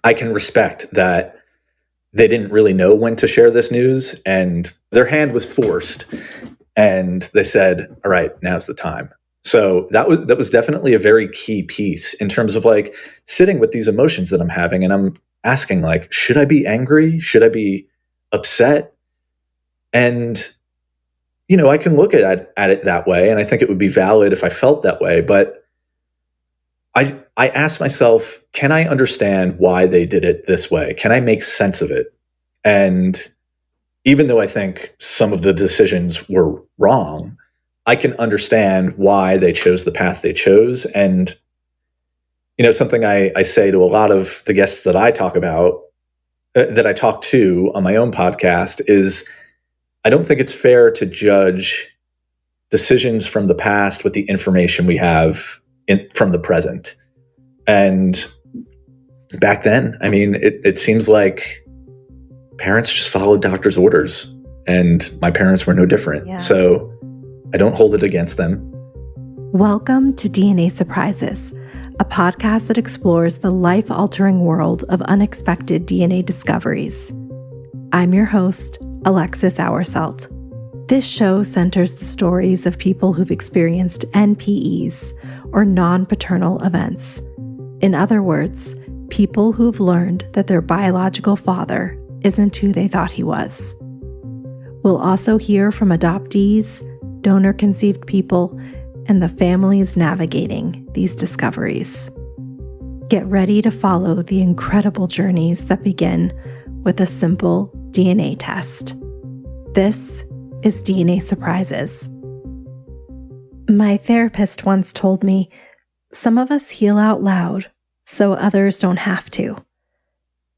I can respect that they didn't really know when to share this news and their hand was forced and they said, all right, now's the time. So that was definitely a very key piece in terms of like sitting with these emotions that I'm having. And I'm asking like, should I be angry? Should I be upset? And, I can look at it that way. And I think it would be valid if I felt that way. But I asked myself, can I understand why they did it this way? Can I make sense of it? And even though I think some of the decisions were wrong, I can understand why they chose the path they chose. And, something I say to a lot of the guests that I talk about, that I talk to on my own podcast is I don't think it's fair to judge decisions from the past with the information we have from the present. And back then, I mean, it seems like parents just followed doctor's orders, and my parents were no different. Yeah. So I don't hold it against them. Welcome to DNA Surprises, a podcast that explores the life-altering world of unexpected DNA discoveries. I'm your host, Alexis Auersalt. This show centers the stories of people who've experienced NPEs, or non-paternal events. In other words, people who've learned that their biological father isn't who they thought he was. We'll also hear from adoptees, donor-conceived people, and the families navigating these discoveries. Get ready to follow the incredible journeys that begin with a simple DNA test. This is DNA Surprises. My therapist once told me, some of us heal out loud so others don't have to.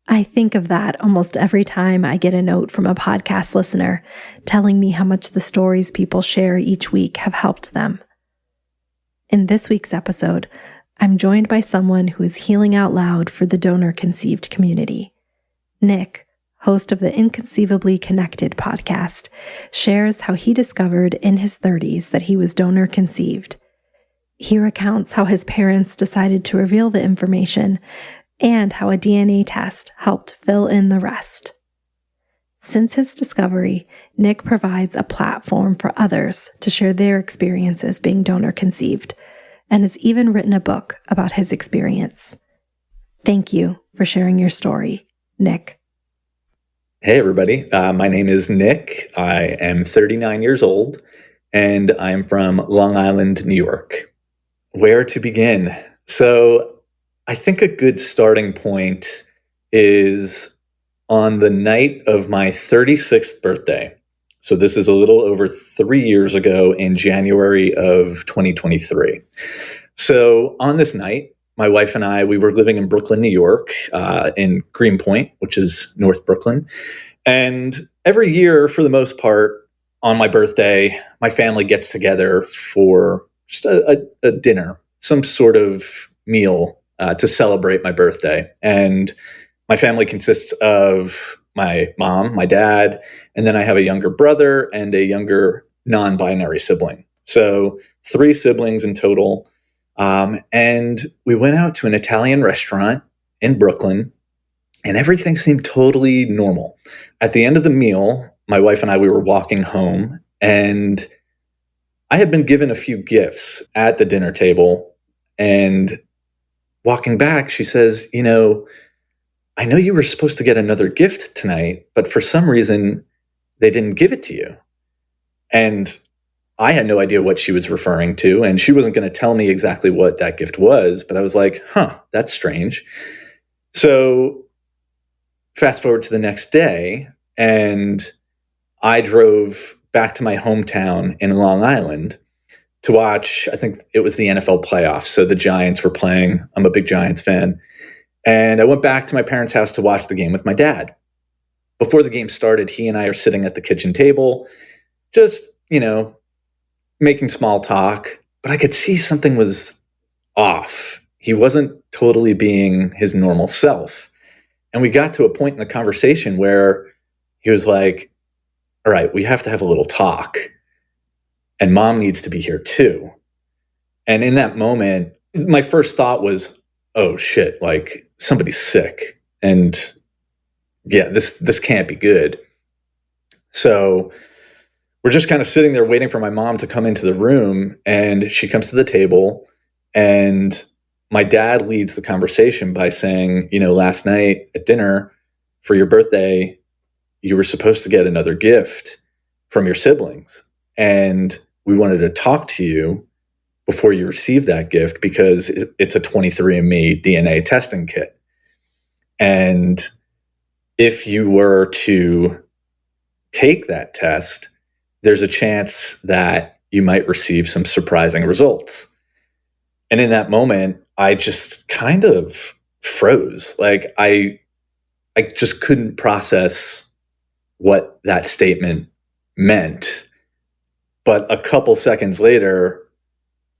I think of that almost every time I get a note from a podcast listener telling me how much the stories people share each week have helped them. In this week's episode, I'm joined by someone who is healing out loud for the donor-conceived community. Nick, host of the Inconceivably Connected podcast, shares how he discovered in his 30s that he was donor-conceived. He recounts how his parents decided to reveal the information and how a DNA test helped fill in the rest. Since his discovery, Nick provides a platform for others to share their experiences being donor-conceived, and has even written a book about his experience. Thank you for sharing your story, Nick. Hey, everybody. My name is Nick. I am 39 years old, and I'm from Long Island, New York. Where to begin? So I think a good starting point is on the night of my 36th birthday. So this is a little over 3 years ago in January of 2023. So on this night, my wife and I, we were living in Brooklyn, New York, in Greenpoint, which is North Brooklyn. And every year, for the most part, on my birthday, my family gets together for just a dinner, some sort of meal to celebrate my birthday. And my family consists of my mom, my dad, and then I have a younger brother and a younger non-binary sibling. So 3 siblings in total. And we went out to an Italian restaurant in Brooklyn, and everything seemed totally normal. At the end of the meal, my wife and I, we were walking home, and I had been given a few gifts at the dinner table. And walking back, she says, I know you were supposed to get another gift tonight, but for some reason, they didn't give it to you. And I had no idea what she was referring to, and she wasn't going to tell me exactly what that gift was, but I was like, that's strange. So fast forward to the next day, and I drove back to my hometown in Long Island to watch, I think it was the NFL playoffs. So the Giants were playing. I'm a big Giants fan. And I went back to my parents' house to watch the game with my dad. Before the game started, he and I are sitting at the kitchen table, just, making small talk. But I could see something was off. He wasn't totally being his normal self. And we got to a point in the conversation where he was like, all right, we have to have a little talk. And mom needs to be here too. And in that moment, my first thought was, oh shit, like somebody's sick. And yeah, this can't be good. So we're just kind of sitting there waiting for my mom to come into the room, and she comes to the table, and my dad leads the conversation by saying, last night at dinner for your birthday, you were supposed to get another gift from your siblings. And we wanted to talk to you before you receive that gift because it's a 23andMe DNA testing kit. And if you were to take that test, there's a chance that you might receive some surprising results. And in that moment, I just kind of froze. Like I just couldn't process what that statement meant. But a couple seconds later,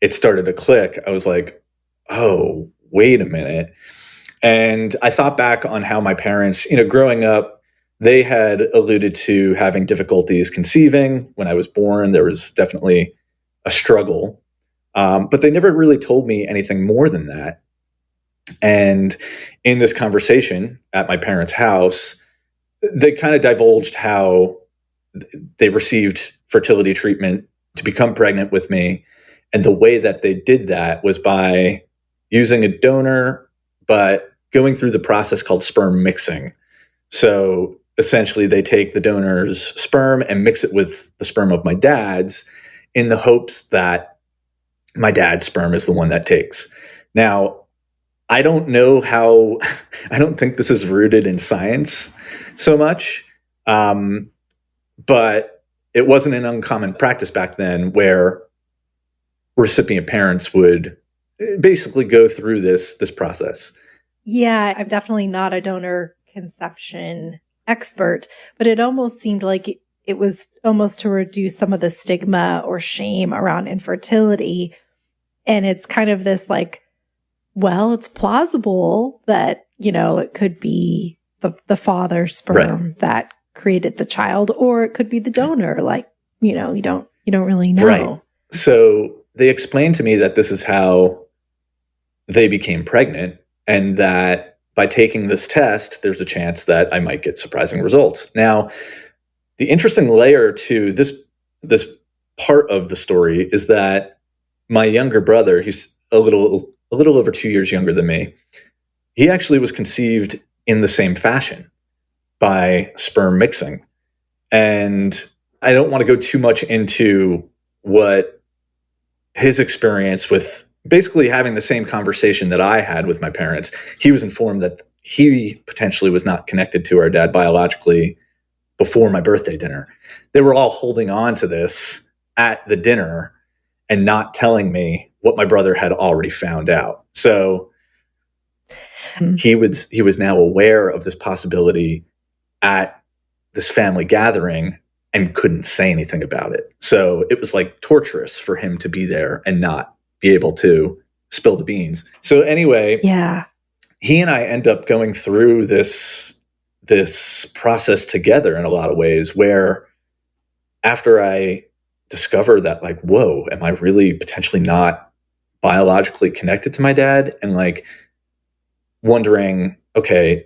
it started to click. I was like, oh, wait a minute. And I thought back on how my parents, growing up, they had alluded to having difficulties conceiving. When I was born, there was definitely a struggle. But they never really told me anything more than that. And in this conversation at my parents' house, they kind of divulged how they received fertility treatment to become pregnant with me. And the way that they did that was by using a donor, but going through the process called sperm mixing. So essentially, they take the donor's sperm and mix it with the sperm of my dad's in the hopes that my dad's sperm is the one that takes. Now, I don't know how, I don't think this is rooted in science so much, but it wasn't an uncommon practice back then where recipient parents would basically go through this process. Yeah, I'm definitely not a donor conception expert, but it almost seemed like it was almost to reduce some of the stigma or shame around infertility. And it's kind of this like, well, it's plausible that, it could be the father's sperm that created the child, or it could be the donor. Like, you don't really know. Right. So they explained to me that this is how they became pregnant, and that by taking this test, there's a chance that I might get surprising results. Now, the interesting layer to this part of the story is that my younger brother, he's a little over 2 years younger than me, he actually was conceived in the same fashion by sperm mixing. And I don't want to go too much into what his experience with basically having the same conversation that I had with my parents. He was informed that he potentially was not connected to our dad biologically before my birthday dinner. They were all holding on to this at the dinner and not telling me what my brother had already found out. So he was now aware of this possibility at this family gathering and couldn't say anything about it. So it was like torturous for him to be there and not be able to spill the beans. So anyway, yeah, he and I end up going through this process together in a lot of ways, where after I discover that, like, whoa, am I really potentially not biologically connected to my dad? And like wondering, okay,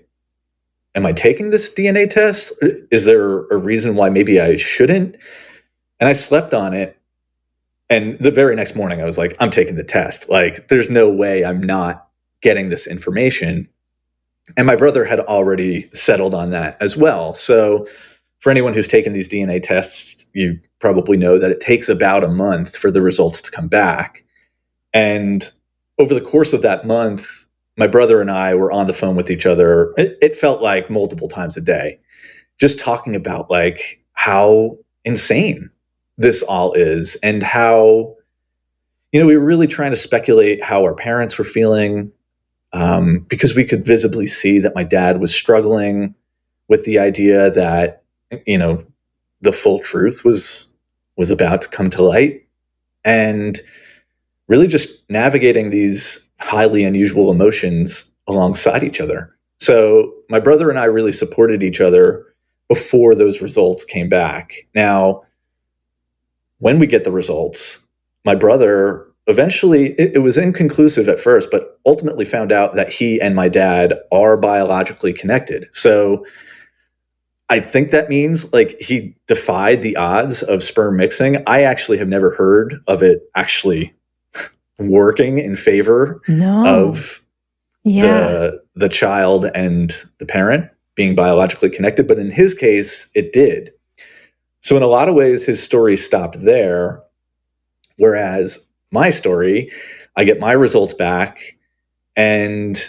am I taking this DNA test? Is there a reason why maybe I shouldn't? And I slept on it. And the very next morning I was like, I'm taking the test. Like, there's no way I'm not getting this information. And my brother had already settled on that as well. So for anyone who's taken these DNA tests, you probably know that it takes about a month for the results to come back. And over the course of that month, my brother and I were on the phone with each other. It felt like multiple times a day, just talking about like how insane this all is, and how, we were really trying to speculate how our parents were feeling, because we could visibly see that my dad was struggling with the idea that, the full truth was about to come to light, and really just navigating these highly unusual emotions alongside each other. So my brother and I really supported each other before those results came back. Now, when we get the results, my brother eventually, it was inconclusive at first, but ultimately found out that he and my dad are biologically connected. So I think that means like he defied the odds of sperm mixing. I actually have never heard of it actually working in favor of the child and the parent being biologically connected. But in his case, it did. So in a lot of ways, his story stopped there. Whereas my story, I get my results back, and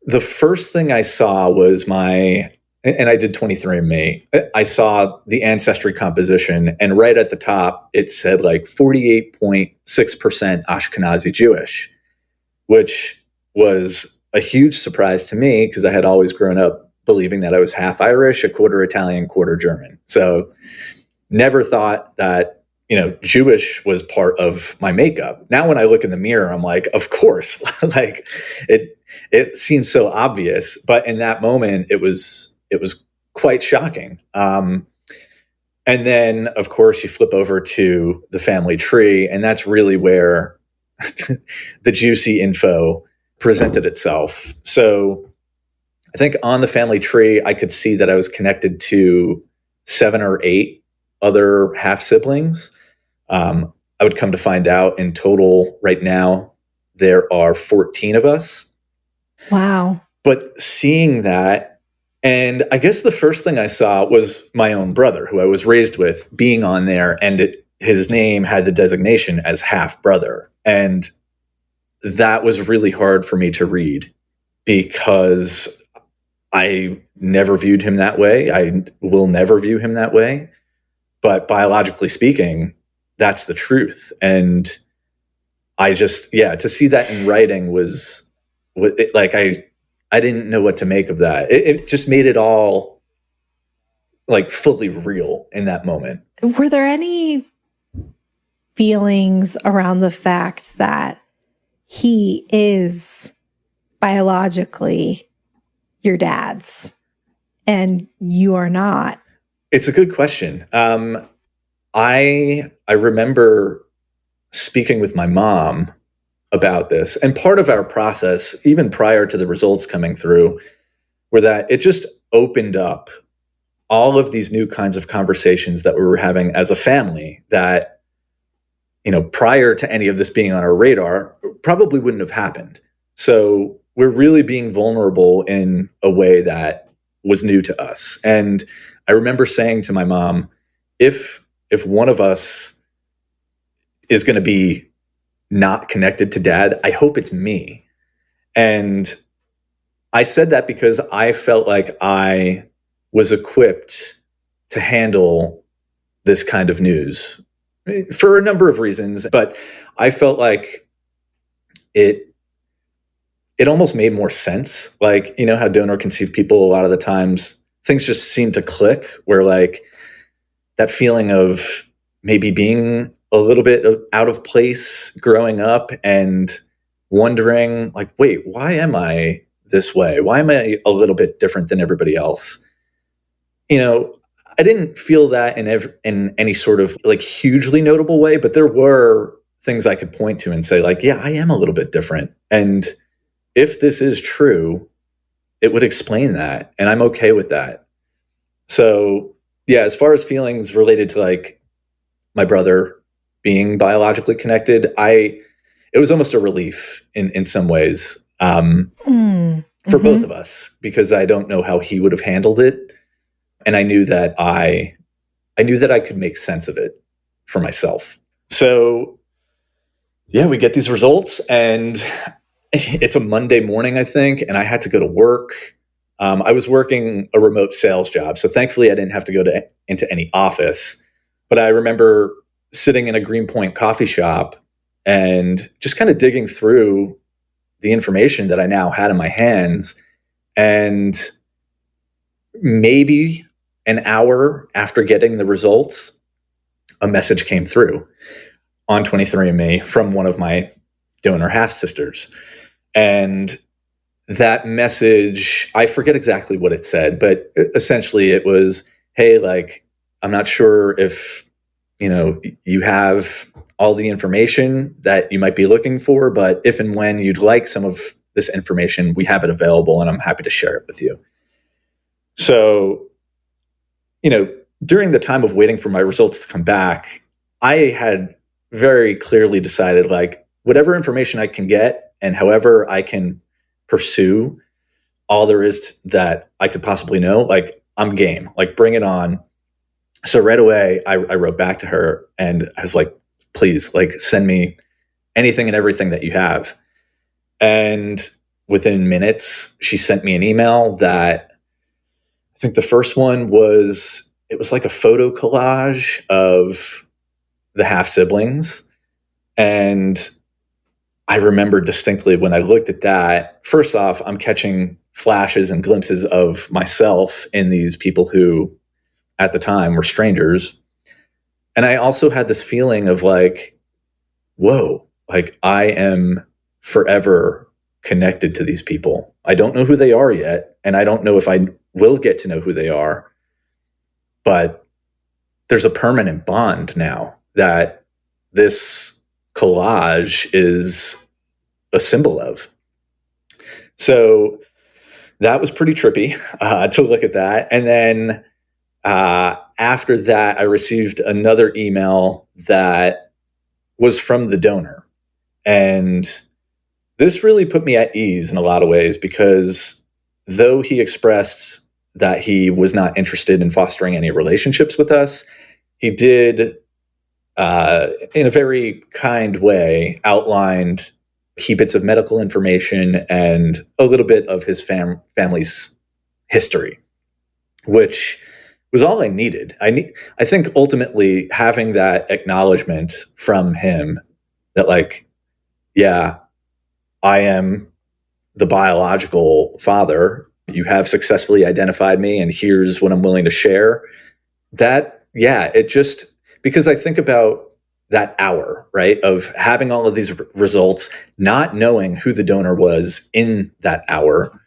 the first thing I saw was and I did 23andMe. I saw the ancestry composition, and right at the top, it said like 48.6% Ashkenazi Jewish, which was a huge surprise to me because I had always grown up believing that I was half Irish, a quarter Italian, quarter German. So never thought that, Jewish was part of my makeup. Now when I look in the mirror, I'm like, of course, like it seems so obvious. But in that moment, it was quite shocking. And then, of course, you flip over to the family tree, and that's really where the juicy info presented itself. So I think on the family tree, I could see that I was connected to 7 or 8 other half siblings. I would come to find out in total right now, there are 14 of us. Wow. But seeing that, and I guess the first thing I saw was my own brother, who I was raised with, being on there, and his name had the designation as half brother. And that was really hard for me to read because I never viewed him that way. I will never view him that way. But biologically speaking, that's the truth. And I just, to see that in writing was like, I didn't know what to make of that. It just made it all like fully real in that moment. Were there any feelings around the fact that he is biologically your dad's and you are not? It's a good question. I remember speaking with my mom about this, and part of our process, even prior to the results coming through, were that it just opened up all of these new kinds of conversations that we were having as a family that, prior to any of this being on our radar, probably wouldn't have happened. So we're really being vulnerable in a way that was new to us. And I remember saying to my mom, if one of us is going to be not connected to dad, I hope it's me. And I said that because I felt like I was equipped to handle this kind of news for a number of reasons, but I felt like it almost made more sense. Like, how donor conceived people, a lot of the times things just seem to click, where like that feeling of maybe being a little bit out of place growing up and wondering like, wait, why am I this way? Why am I a little bit different than everybody else? I didn't feel that in any sort of like hugely notable way, but there were things I could point to and say like, yeah, I am a little bit different. And if this is true, it would explain that. And I'm okay with that. So yeah, as far as feelings related to like my brother being biologically connected, it was almost a relief in some ways for both of us, because I don't know how he would have handled it. And I knew that I could make sense of it for myself. So yeah, we get these results, and it's a Monday morning, I think, and I had to go to work. I was working a remote sales job, so thankfully I didn't have to go into any office. But I remember sitting in a Greenpoint coffee shop and just kind of digging through the information that I now had in my hands. And maybe an hour after getting the results, a message came through on 23andMe from one of my donor half sisters. And that message, I forget exactly what it said, but essentially it was, hey, like, I'm not sure if, you have all the information that you might be looking for, but if and when you'd like some of this information, we have it available and I'm happy to share it with you. So, during the time of waiting for my results to come back, I had very clearly decided, like, whatever information I can get and however I can pursue all there is that I could possibly know, like, I'm game, like, bring it on. So right away, I wrote back to her and I was like, please, like, send me anything and everything that you have. And within minutes, she sent me an email that I think the first one was, it was like a photo collage of the half siblings. And I remember distinctly when I looked at that, first off, I'm catching flashes and glimpses of myself in these people who at the time were strangers. And I also had this feeling of like, whoa, like I am forever connected to these people. I don't know who they are yet, and I don't know if I will get to know who they are, but there's a permanent bond now that this collage is a symbol of. So that was pretty trippy to look at that. And then after that, I received another email that was from the donor. And this really put me at ease in a lot of ways, because though he expressed that he was not interested in fostering any relationships with us, he did, in a very kind way, outlined key bits of medical information and a little bit of his family's history, which was all I needed. I think ultimately having that acknowledgement from him that, like, yeah, I am the biological father. You have successfully identified me, and here's what I'm willing to share. That, yeah, it just, because I think about that hour, right, of having all of these results, not knowing who the donor was in that hour,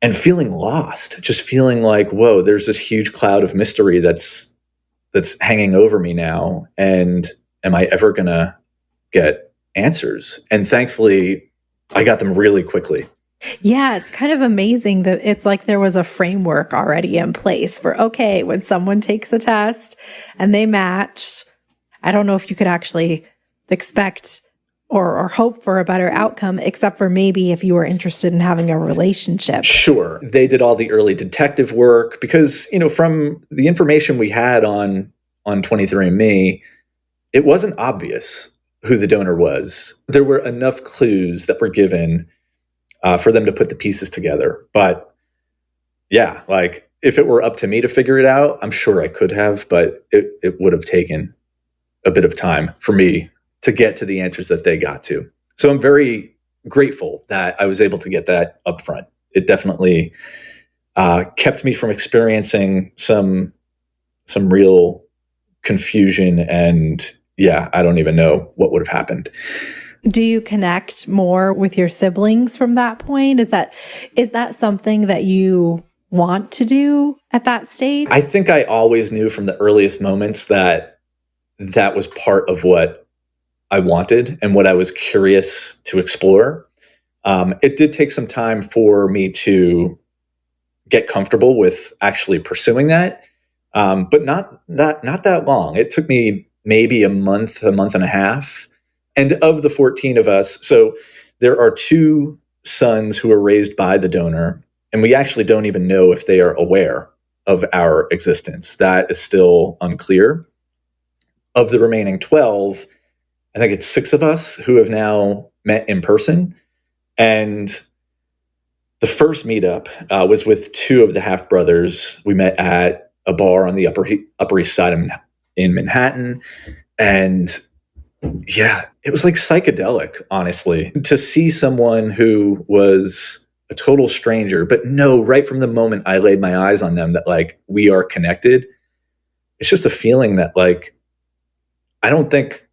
and feeling lost, just feeling like, whoa, there's this huge cloud of mystery that's hanging over me now. And am I ever going to get answers? And thankfully, I got them really quickly. Yeah, it's kind of amazing that it's like there was a framework already in place for, okay, when someone takes a test and they match, I don't know if you could actually expect or hope for a better outcome, except for maybe if you were interested in having a relationship. Sure. They did all the early detective work because, from the information we had on 23andMe, it wasn't obvious who the donor was. There were enough clues that were given for them to put the pieces together. But yeah, like if it were up to me to figure it out, I'm sure I could have, but it would have taken a bit of time for me to get to the answers that they got to. So I'm very grateful that I was able to get that up front. It definitely kept me from experiencing some real confusion, and yeah, I don't even know what would have happened. Do you connect more with your siblings from that point? Is that something that you want to do at that stage? I think I always knew from the earliest moments that was part of what I wanted and what I was curious to explore. It did take some time for me to get comfortable with actually pursuing that, but not that long. It took me maybe a month and a half. And of the 14 of us, so there are 2 sons who are raised by the donor, and we actually don't even know if they are aware of our existence. That is still unclear. Of the remaining 12, I think it's 6 of us who have now met in person. And the first meetup was with 2 of the half brothers. We met at a bar on the Upper East Side in Manhattan. And yeah, it was like psychedelic, honestly, to see someone who was a total stranger, but know right from the moment I laid my eyes on them that, like, we are connected. It's just a feeling that, like, I don't think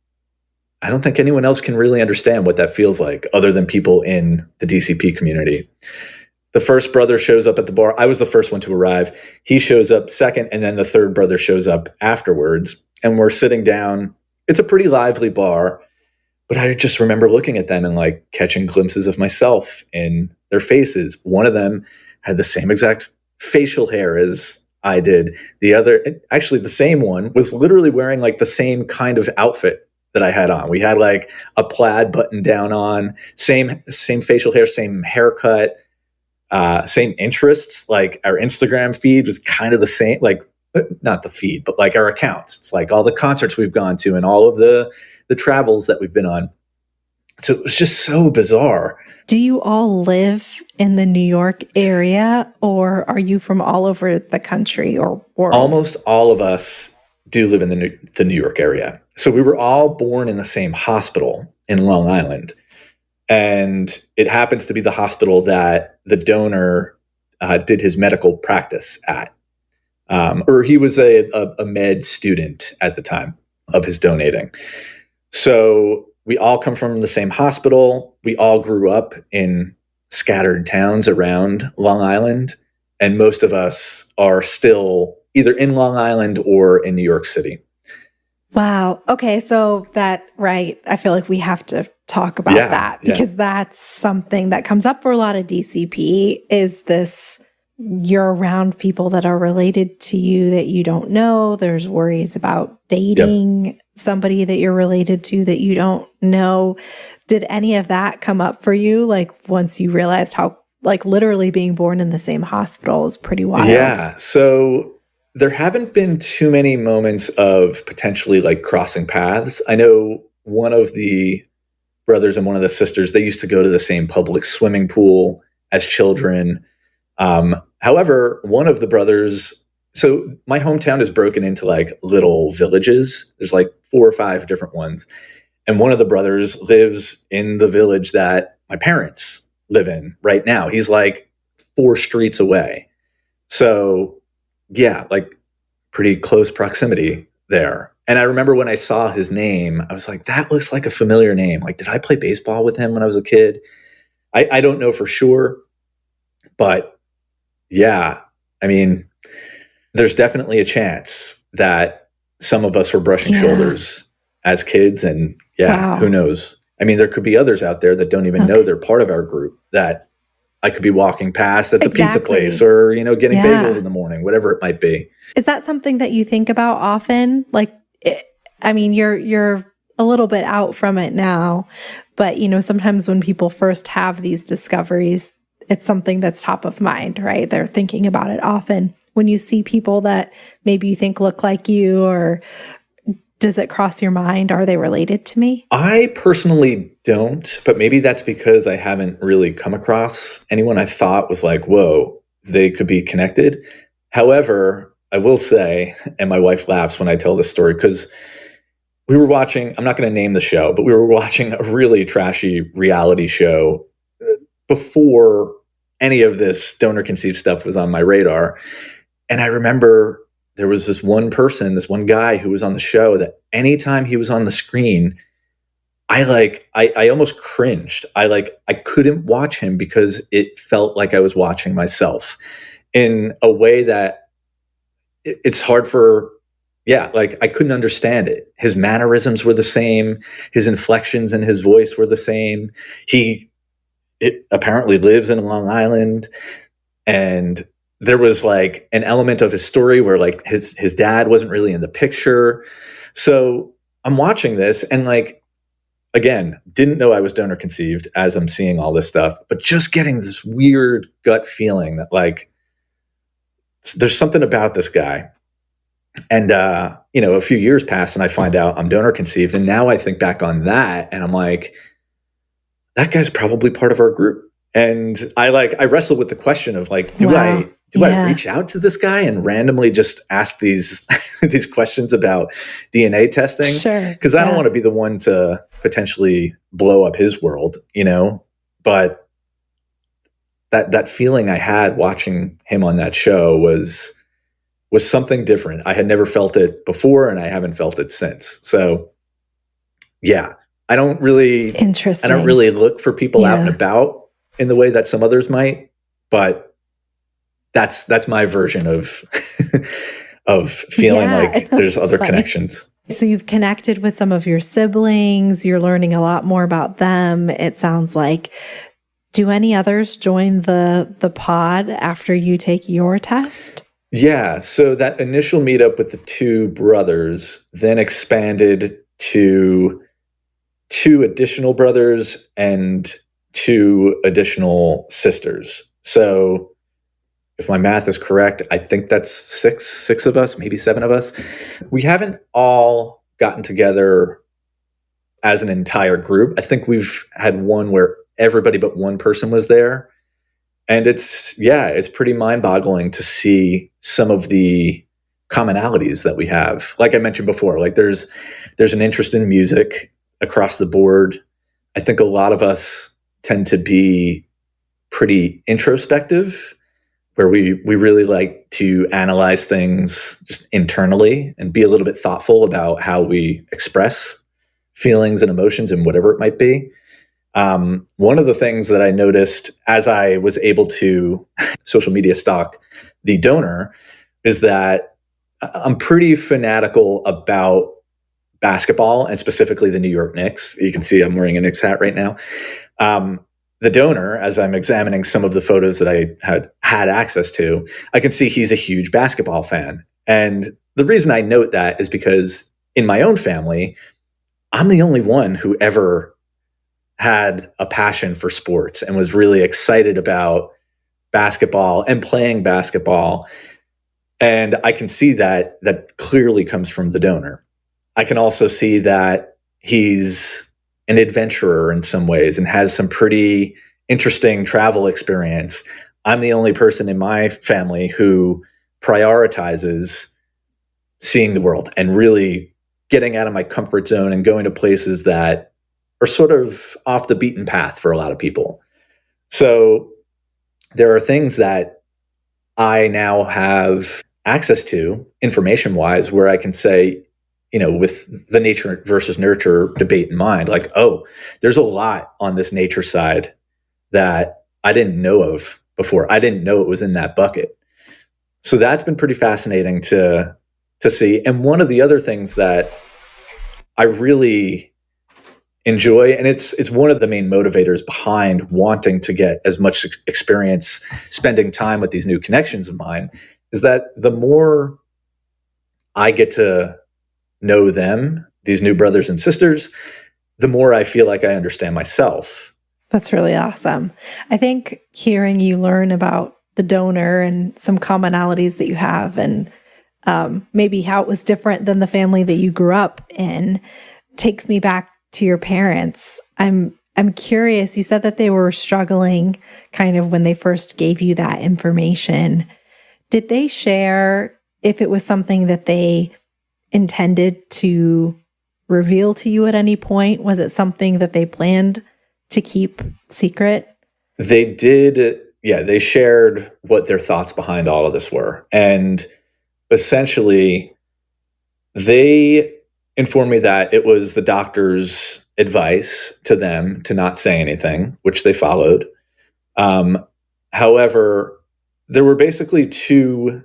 anyone else can really understand what that feels like other than people in the DCP community. The first brother shows up at the bar. I was the first one to arrive. He shows up second, and then the third brother shows up afterwards. And we're sitting down it's a pretty lively bar. But I just remember looking at them and like catching glimpses of myself in their faces. One of them had the same exact facial hair as I did. The other, actually the same one, was literally wearing like the same kind of outfit that I had on. We had like a plaid button down on, same facial hair, same haircut, same interests. Like our Instagram feed was kind of the same, like not the feed, but like our accounts. It's like all the concerts we've gone to and all of the travels that we've been on. So it was just so bizarre. Do you all live in the New York area, or are you from all over the country or world? Almost all of us do live in the New York area. So we were all born in the same hospital in Long Island. And it happens to be the hospital that the donor did his medical practice at. Or he was a med student at the time of his donating. So we all come from the same hospital. We all grew up in scattered towns around Long Island. And most of us are still either in Long Island or in New York City. Wow. Okay. So right. I feel like we have to talk about that because that's something that comes up for a lot of DCP is this, you're around people that are related to you that you don't know. There's worries about dating somebody that you're related to that you don't know. Did any of that come up for you? Like once you realized how like literally being born in the same hospital is pretty wild. Yeah. So there haven't been too many moments of potentially like crossing paths. I know one of the brothers and one of the sisters, they used to go to the same public swimming pool as children. However, one of the brothers, so my hometown is broken into like little villages. There's like 4 or 5 different ones. And one of the brothers lives in the village that my parents live in right now. He's like 4 streets away. So yeah, like pretty close proximity there. And I remember when I saw his name, I was like, that looks like a familiar name. Like, did I play baseball with him when I was a kid? I don't know for sure. But yeah, I mean, there's definitely a chance that some of us were brushing shoulders as kids. And who knows? I mean, there could be others out there that don't even know they're part of our group that I could be walking past at the pizza place or, you know, getting bagels in the morning, whatever it might be. Is that something that you think about often? Like, I mean, you're a little bit out from it now, but, you know, sometimes when people first have these discoveries, it's something that's top of mind, right? They're thinking about it often. When you see people that maybe you think look like you, or does it cross your mind? Are they related to me? I personally don't, but maybe that's because I haven't really come across anyone I thought was like, whoa, they could be connected. However, I will say, and my wife laughs when I tell this story, because we were watching, I'm not going to name the show, but we were watching a really trashy reality show before any of this donor conceived stuff was on my radar. And I remember there was this one person, this one guy who was on the show that anytime he was on the screen, I almost cringed. I couldn't watch him because it felt like I was watching myself in a way that it's hard for, like I couldn't understand it. His mannerisms were the same. His inflections in his voice were the same. It apparently lives in Long Island. And there was like an element of his story where like his dad wasn't really in the picture. So I'm watching this and like, again, didn't know I was donor conceived as I'm seeing all this stuff, but just getting this weird gut feeling that like, there's something about this guy. And, you know, a few years pass and I find out I'm donor conceived. And now I think back on that and I'm like, that guy's probably part of our group. And I wrestle with the question of like, do I reach out to this guy and randomly just ask these these questions about DNA testing? Sure. Because I don't want to be the one to potentially blow up his world, you know? But that feeling I had watching him on that show was something different. I had never felt it before and I haven't felt it since. So yeah, I don't really look for people out and about in the way that some others might, but that's my version of of feeling like there's other connections. So you've connected with some of your siblings. You're learning a lot more about them, it sounds like. Do any others join the pod after you take your test? Yeah. So that initial meetup with the two brothers then expanded to two additional brothers and two additional sisters. So if my math is correct, I think that's six of us, maybe seven of us. We haven't all gotten together as an entire group. I think we've had one where everybody but one person was there. And it's pretty mind-boggling to see some of the commonalities that we have. Like I mentioned before, like there's an interest in music across the board. I think a lot of us tend to be pretty introspective, where we really like to analyze things just internally and be a little bit thoughtful about how we express feelings and emotions and whatever it might be. One of the things that I noticed as I was able to social media stalk the donor is that I'm pretty fanatical about basketball and specifically the New York Knicks. You can see I'm wearing a Knicks hat right now. The donor, as I'm examining some of the photos that I had access to, I can see he's a huge basketball fan. And the reason I note that is because in my own family, I'm the only one who ever had a passion for sports and was really excited about basketball and playing basketball. And I can see that clearly comes from the donor. I can also see that he's an adventurer in some ways and has some pretty interesting travel experience. I'm the only person in my family who prioritizes seeing the world and really getting out of my comfort zone and going to places that are sort of off the beaten path for a lot of people. So there are things that I now have access to information-wise where I can say, with the nature versus nurture debate in mind, like, oh, there's a lot on this nature side that I didn't know of before. I didn't know it was in that bucket. So that's been pretty fascinating to see. And one of the other things that I really enjoy, and it's one of the main motivators behind wanting to get as much experience spending time with these new connections of mine, is that the more I get to know them, these new brothers and sisters, the more I feel like I understand myself. That's really awesome. I think hearing you learn about the donor and some commonalities that you have and maybe how it was different than the family that you grew up in takes me back to your parents. I'm curious, you said that they were struggling kind of when they first gave you that information. Did they share if it was something that they intended to reveal to you at any point? Was it something that they planned to keep secret? They did. Yeah, they shared what their thoughts behind all of this were. And essentially, they informed me that it was the doctor's advice to them to not say anything, which they followed. However, there were basically two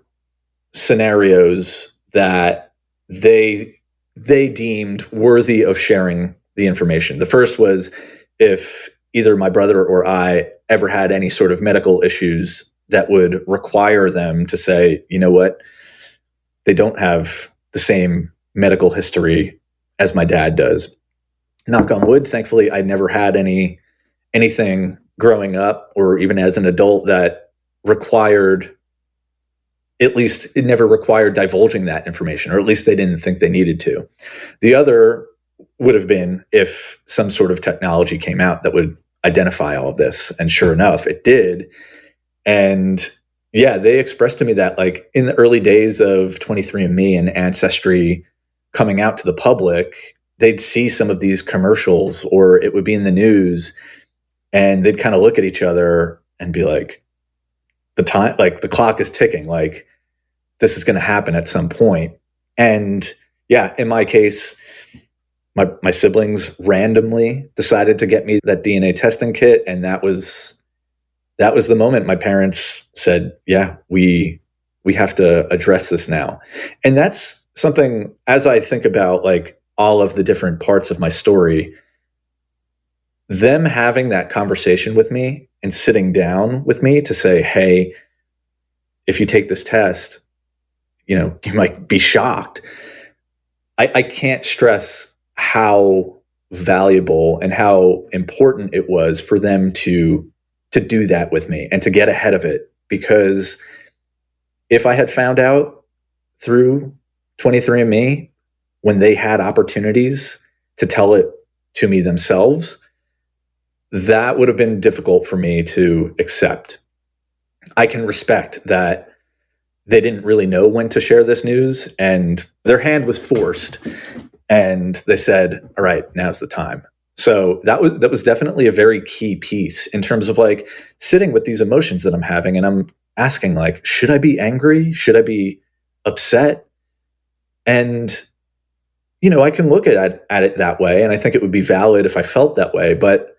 scenarios that they deemed worthy of sharing the information. The first was if either my brother or I ever had any sort of medical issues that would require them to say, you know what, they don't have the same medical history as my dad does. Knock on wood, thankfully, I never had anything growing up or even as an adult that required, at least it never required divulging that information, or at least they didn't think they needed to. The other would have been if some sort of technology came out that would identify all of this. And sure enough, it did. And yeah, they expressed to me that like in the early days of 23andMe and Ancestry coming out to the public, they'd see some of these commercials or it would be in the news and they'd kind of look at each other and be like, the clock is ticking, like this is going to happen at some point. And yeah, in my case, my siblings randomly decided to get me that DNA testing kit. And that was the moment my parents said, yeah, we have to address this now. And that's something, as I think about like all of the different parts of my story, them having that conversation with me and sitting down with me to say, hey, if you take this test, you might be shocked. I can't stress how valuable and how important it was for them to do that with me and to get ahead of it. Because if I had found out through 23andMe when they had opportunities to tell it to me themselves, that would have been difficult for me to accept. I can respect that they didn't really know when to share this news and their hand was forced and they said, all right, now's the time. So that was definitely a very key piece in terms of like sitting with these emotions that I'm having. And I'm asking like, should I be angry? Should I be upset? And, I can look at it that way. And I think it would be valid if I felt that way. But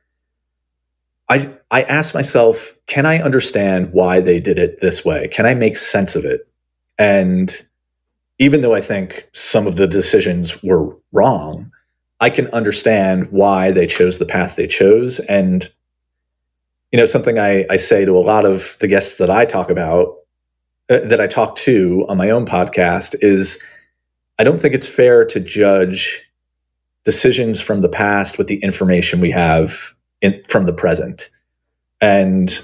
I asked myself, can I understand why they did it this way? Can I make sense of it? And even though I think some of the decisions were wrong, I can understand why they chose the path they chose. And, something I say to a lot of the guests that I talk about, that I talk to on my own podcast is I don't think it's fair to judge decisions from the past with the information we have from the present. And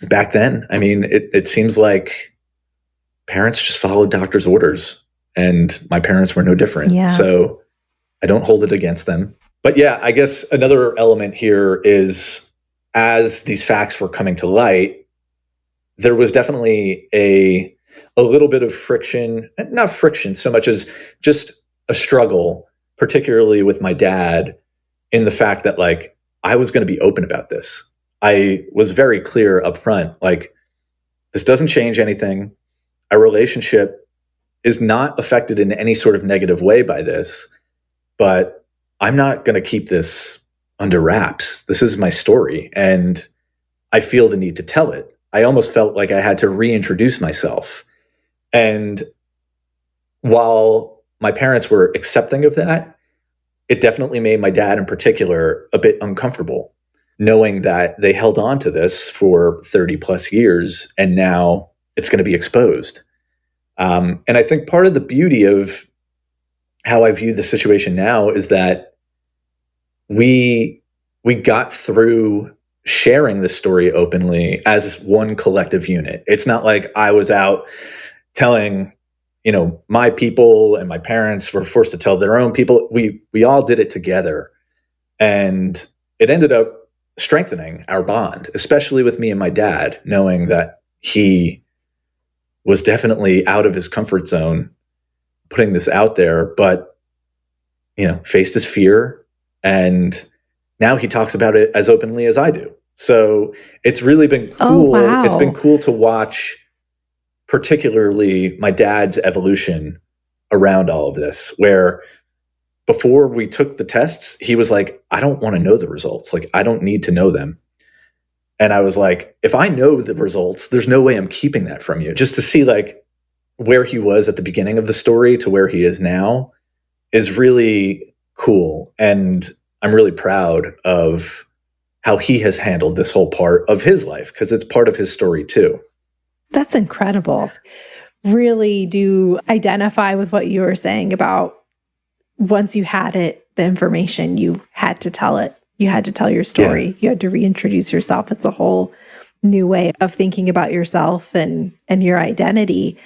back then, I mean, it seems like parents just followed doctor's orders, and my parents were no different. Yeah. So I don't hold it against them. But yeah, I guess another element here is as these facts were coming to light, there was definitely a little bit of friction, not friction so much as just a struggle, particularly with my dad, in the fact that like I was going to be open about this. I was very clear up front, like, this doesn't change anything. Our relationship is not affected in any sort of negative way by this, but I'm not going to keep this under wraps. This is my story, and I feel the need to tell it. I almost felt like I had to reintroduce myself. And while my parents were accepting of that, it definitely made my dad in particular a bit uncomfortable, knowing that they held on to this for 30 plus years and now it's going to be exposed. And I think part of the beauty of how I view the situation now is that we got through sharing the story openly as one collective unit. It's not like I was out telling, my people and my parents were forced to tell their own people. We all did it together. And it ended up strengthening our bond, especially with me and my dad, knowing that he was definitely out of his comfort zone putting this out there, but, faced his fear. And now he talks about it as openly as I do. So it's really been cool. Oh, wow. It's been cool to watch, particularly my dad's evolution around all of this, where before we took the tests, he was like, I don't want to know the results. Like, I don't need to know them. And I was like, if I know the results, there's no way I'm keeping that from you. Just to see like where he was at the beginning of the story to where he is now is really cool. And I'm really proud of how he has handled this whole part of his life, because it's part of his story too. That's incredible. Really do identify with what you were saying about once you had it, the information, you had to tell it. You had to tell your story. Yeah. You had to reintroduce yourself. It's a whole new way of thinking about yourself and your identity.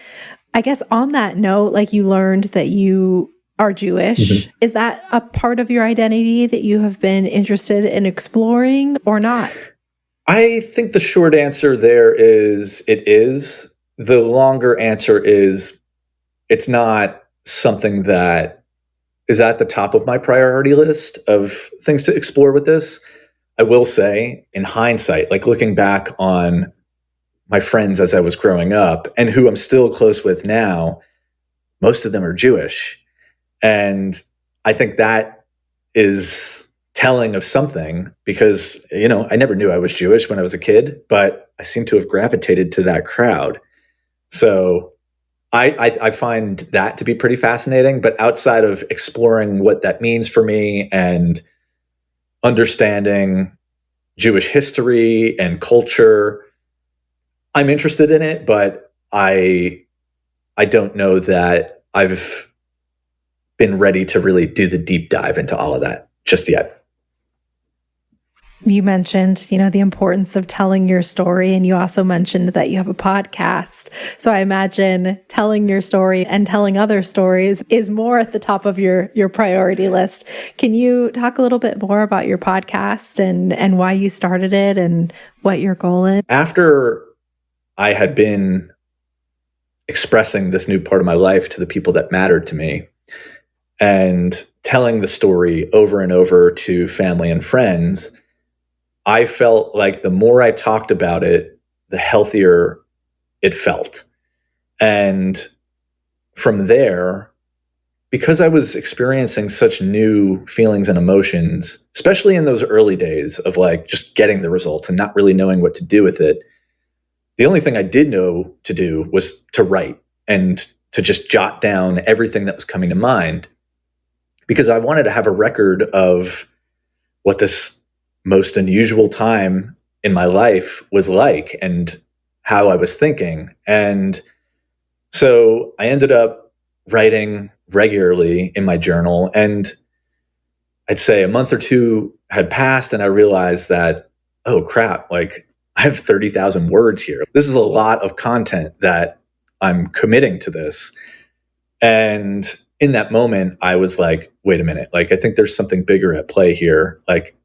I guess on that note, like, you learned that you are Jewish. Mm-hmm. Is that a part of your identity that you have been interested in exploring or not? I think the short answer there is it is. The longer answer is it's not something that is at the top of my priority list of things to explore with this. I will say, in hindsight, like looking back on my friends as I was growing up and who I'm still close with now, most of them are Jewish. And I think that is telling of something because, I never knew I was Jewish when I was a kid, but I seem to have gravitated to that crowd. So I find that to be pretty fascinating. But outside of exploring what that means for me and understanding Jewish history and culture, I'm interested in it, but I don't know that I've been ready to really do the deep dive into all of that just yet. You mentioned, the importance of telling your story, and you also mentioned that you have a podcast. So I imagine telling your story and telling other stories is more at the top of your priority list. Can you talk a little bit more about your podcast and why you started it and what your goal is? After I had been expressing this new part of my life to the people that mattered to me and telling the story over and over to family and friends, I felt like the more I talked about it, the healthier it felt. And from there, because I was experiencing such new feelings and emotions, especially in those early days of like just getting the results and not really knowing what to do with it, the only thing I did know to do was to write and to just jot down everything that was coming to mind, because I wanted to have a record of what this most unusual time in my life was like and how I was thinking. And so I ended up writing regularly in my journal, and I'd say a month or two had passed and I realized that, oh crap, like I have 30,000 words here. This is a lot of content that I'm committing to this. And in that moment, I was like, wait a minute, like I think there's something bigger at play here. Like,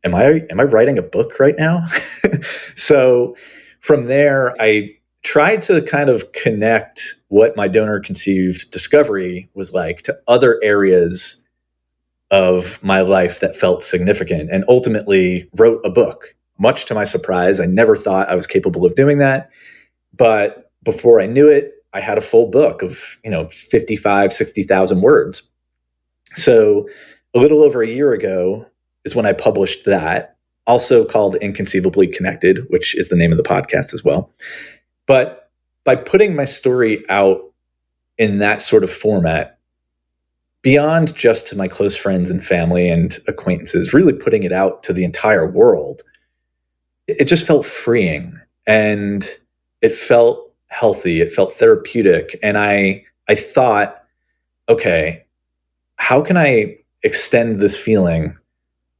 am I writing a book right now? So from there, I tried to kind of connect what my donor-conceived discovery was like to other areas of my life that felt significant, and ultimately wrote a book. Much to my surprise, I never thought I was capable of doing that. But before I knew it, I had a full book of, 55, 60,000 words. So a little over a year ago is when I published that, also called Inconceivably Connected, which is the name of the podcast as well. But by putting my story out in that sort of format, beyond just to my close friends and family and acquaintances, really putting it out to the entire world, it just felt freeing and it felt healthy. It felt therapeutic. And I thought, okay, how can I extend this feeling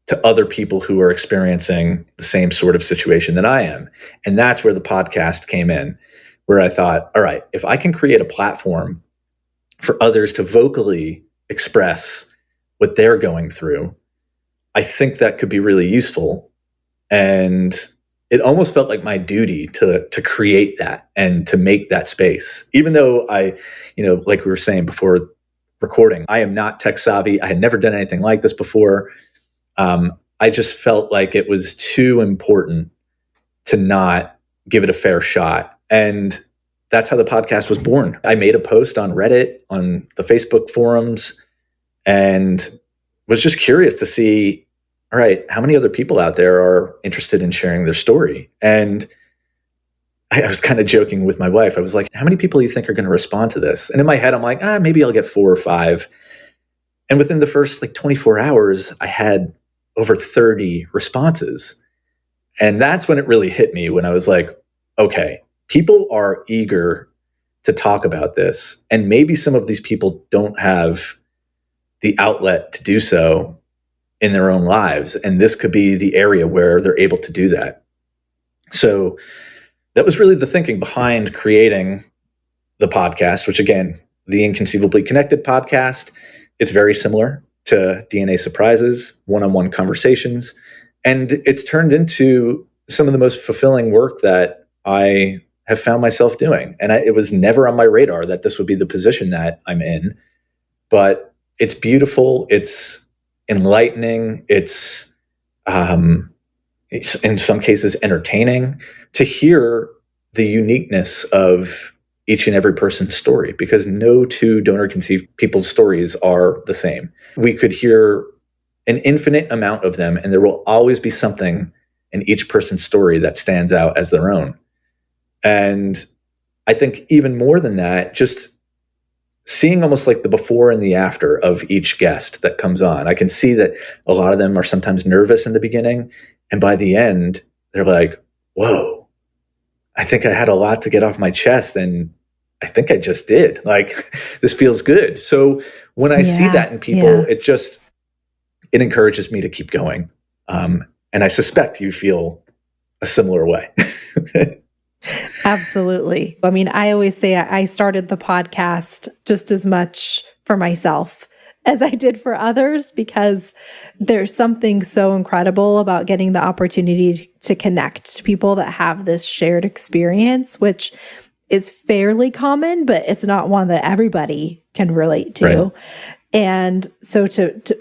to other people who are experiencing the same sort of situation that I am? And that's where the podcast came in, where I thought, all right, if I can create a platform for others to vocally express what they're going through, I think that could be really useful. And it almost felt like my duty to create that and to make that space. Even though I, like we were saying before recording, I am not tech savvy. I had never done anything like this before. I just felt like it was too important to not give it a fair shot. And that's how the podcast was born. I made a post on Reddit, on the Facebook forums, and was just curious to see, all right, how many other people out there are interested in sharing their story? And I was kind of joking with my wife. I was like, how many people do you think are going to respond to this? And in my head, I'm like, maybe I'll get 4 or 5. And within the first 24 hours, I had over 30 responses. And that's when it really hit me, when I was like, okay, people are eager to talk about this. And maybe some of these people don't have the outlet to do so in their own lives. And this could be the area where they're able to do that. So that was really the thinking behind creating the podcast, which again, the Inconceivably Connected podcast, it's very similar to DNA Surprises, one-on-one conversations. And it's turned into some of the most fulfilling work that I have found myself doing. And it was never on my radar that this would be the position that I'm in. But it's beautiful. It's enlightening. It's in some cases entertaining to hear the uniqueness of each and every person's story, because no two donor-conceived people's stories are the same. We could hear an infinite amount of them, and there will always be something in each person's story that stands out as their own. And I think even more than that, just seeing almost like the before and the after of each guest that comes on. I can see that a lot of them are sometimes nervous in the beginning, and by the end, they're like, whoa, I think I had a lot to get off my chest, and I think I just did. Like, this feels good. So when I see that in people, it encourages me to keep going. And I suspect you feel a similar way. Absolutely. I mean, I always say I started the podcast just as much for myself as I did for others, because there's something so incredible about getting the opportunity to connect to people that have this shared experience, which is fairly common, but it's not one that everybody can relate to. Right. And so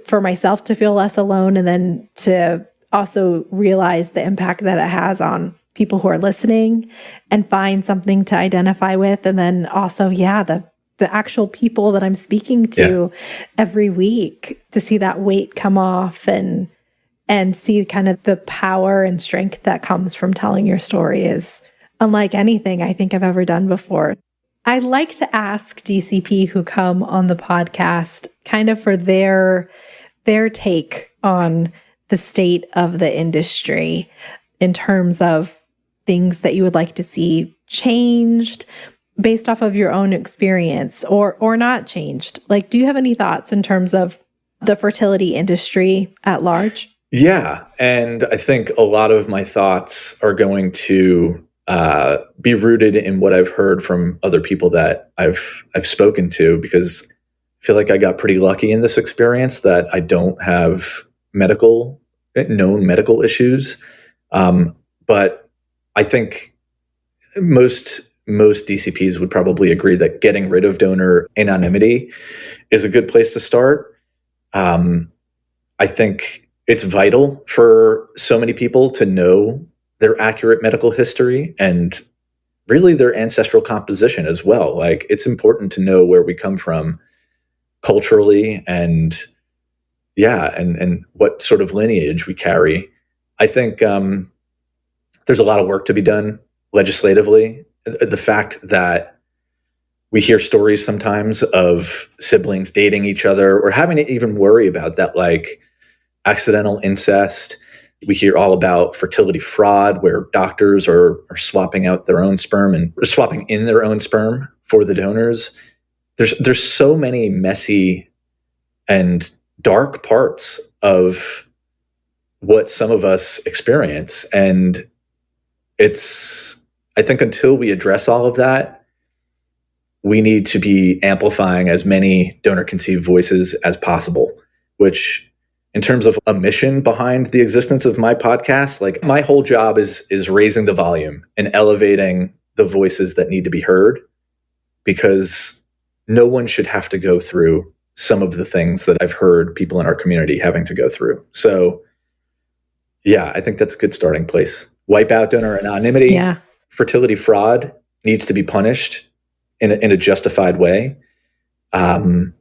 for myself to feel less alone, and then to also realize the impact that it has on people who are listening and find something to identify with. And then also, the actual people that I'm speaking to every week, to see that weight come off and see kind of the power and strength that comes from telling your story is unlike anything I think I've ever done before. I like to ask DCP who come on the podcast kind of for their take on the state of the industry in terms of things that you would like to see changed based off of your own experience, or not changed. Like, do you have any thoughts in terms of the fertility industry at large? Yeah. And I think a lot of my thoughts are going to be rooted in what I've heard from other people that I've spoken to, because I feel like I got pretty lucky in this experience that I don't have known medical issues. But I think most DCPs would probably agree that getting rid of donor anonymity is a good place to start. I think it's vital for so many people to know their accurate medical history and really their ancestral composition as well. Like, it's important to know where we come from culturally and what sort of lineage we carry. I think there's a lot of work to be done legislatively. The fact that we hear stories sometimes of siblings dating each other or having to even worry about that, like accidental incest. We hear all about fertility fraud, where doctors are swapping out their own sperm and swapping in their own sperm for the donors. There's so many messy and dark parts of what some of us experience. And I think until we address all of that, we need to be amplifying as many donor-conceived voices as possible, which, in terms of a mission behind the existence of my podcast, like, my whole job is raising the volume and elevating the voices that need to be heard, because no one should have to go through some of the things that I've heard people in our community having to go through. So I think that's a good starting place. Wipe out donor anonymity. Yeah. Fertility fraud needs to be punished in a justified way. And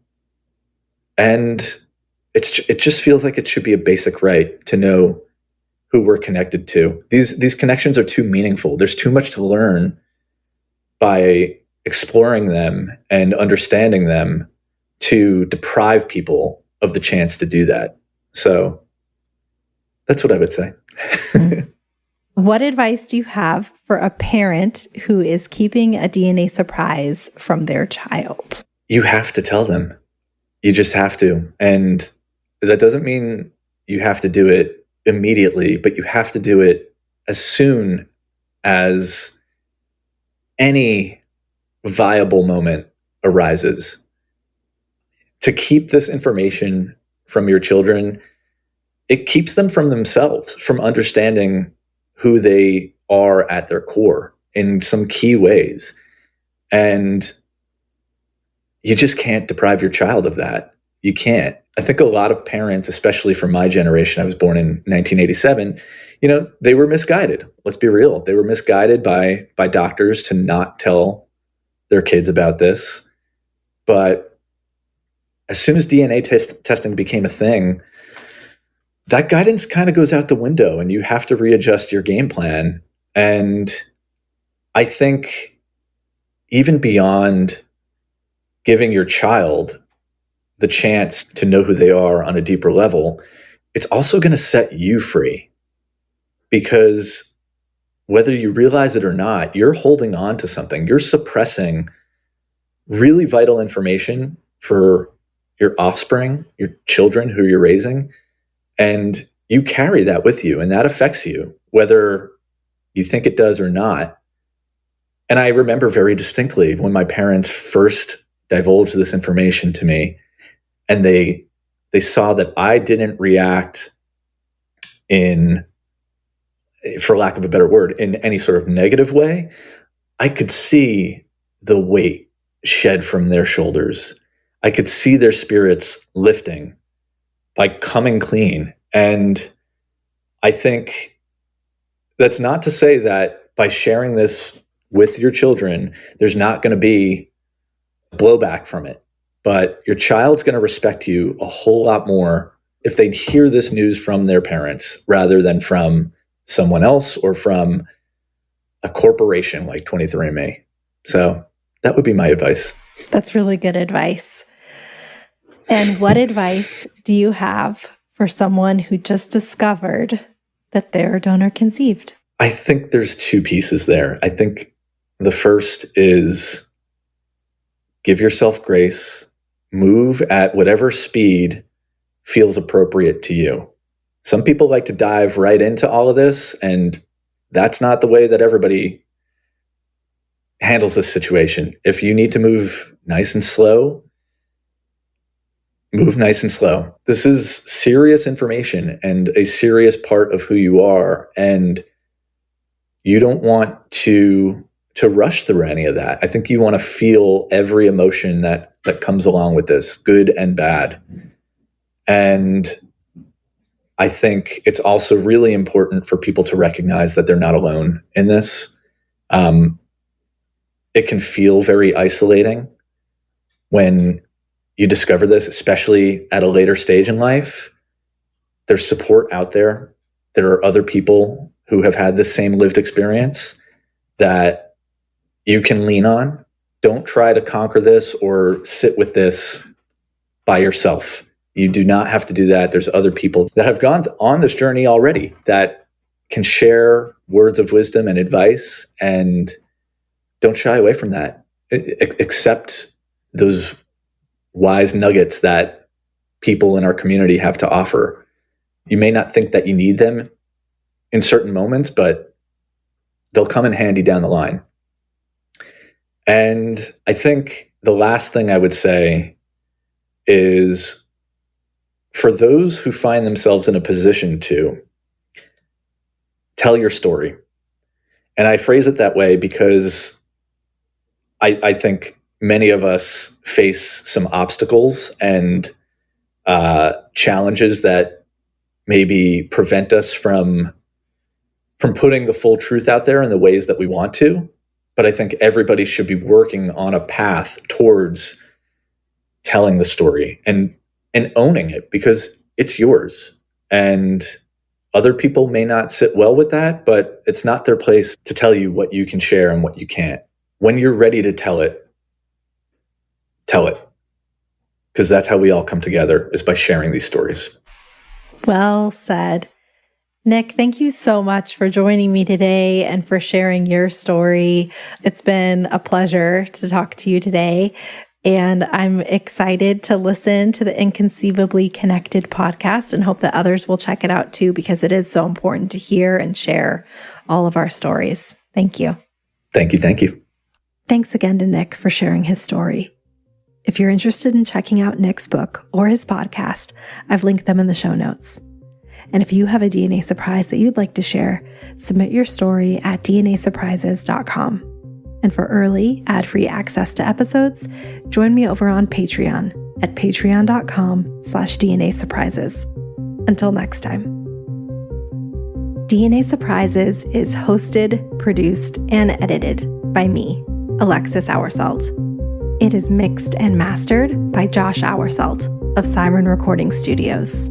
it just feels like it should be a basic right to know who we're connected to. These connections are too meaningful. There's too much to learn by exploring them and understanding them to deprive people of the chance to do that. So that's what I would say. What advice do you have for a parent who is keeping a DNA surprise from their child? You have to tell them. You just have to. And that doesn't mean you have to do it immediately, but you have to do it as soon as any viable moment arises. To keep this information from your children, it keeps them from themselves, from understanding who they are at their core in some key ways. And you just can't deprive your child of that. You can't. I think a lot of parents, especially from my generation, I was born in 1987, they were misguided. Let's be real. They were misguided by doctors to not tell their kids about this. But as soon as DNA testing became a thing, that guidance kind of goes out the window, and you have to readjust your game plan. And I think even beyond giving your child the chance to know who they are on a deeper level, it's also going to set you free. Because whether you realize it or not, you're holding on to something. You're suppressing really vital information for your offspring, your children who you're raising, and you carry that with you, and that affects you, whether you think it does or not. And I remember very distinctly when my parents first divulged this information to me, and they saw that I didn't react in, for lack of a better word, in any sort of negative way. I could see the weight shed from their shoulders. I could see their spirits lifting by coming clean. And I think that's not to say that by sharing this with your children, there's not going to be blowback from it. But your child's going to respect you a whole lot more if they hear this news from their parents rather than from someone else or from a corporation like 23andMe. So that would be my advice. That's really good advice. And what advice do you have for someone who just discovered that they're donor conceived? I think there's two pieces there. I think the first is give yourself grace, move at whatever speed feels appropriate to you. Some people like to dive right into all of this, and that's not the way that everybody handles this situation. If you need to move nice and slow, move nice and slow. This is serious information and a serious part of who you are, and you don't want to rush through any of that. I think you want to feel every emotion that comes along with this, good and bad. And I think it's also really important for people to recognize that they're not alone in this. It can feel very isolating when you discover this, especially at a later stage in life. There's support out there. There are other people who have had the same lived experience that you can lean on. Don't try to conquer this or sit with this by yourself. You do not have to do that. There's other people that have gone on this journey already that can share words of wisdom and advice, and don't shy away from that. Accept those wise nuggets that people in our community have to offer. You may not think that you need them in certain moments, but they'll come in handy down the line. And I think the last thing I would say is, for those who find themselves in a position to tell your story. And I phrase it that way because I think many of us face some obstacles and challenges that maybe prevent us from putting the full truth out there in the ways that we want to. But I think everybody should be working on a path towards telling the story and owning it, because it's yours. And other people may not sit well with that, but it's not their place to tell you what you can share and what you can't. When you're ready to tell it. Because that's how we all come together, is by sharing these stories. Well said. Nick, thank you so much for joining me today and for sharing your story. It's been a pleasure to talk to you today. And I'm excited to listen to the Inconceivably Connected podcast and hope that others will check it out too, because it is so important to hear and share all of our stories. Thank you. Thank you. Thank you. Thanks again to Nick for sharing his story. If you're interested in checking out Nick's book or his podcast, I've linked them in the show notes. And if you have a DNA surprise that you'd like to share, submit your story at dnasurprises.com. And for early, ad-free access to episodes, join me over on Patreon at patreon.com/DNA Surprises. Until next time. DNA Surprises is hosted, produced, and edited by me, Alexis Auersalt. It is mixed and mastered by Josh Auersalt of Siren Recording Studios.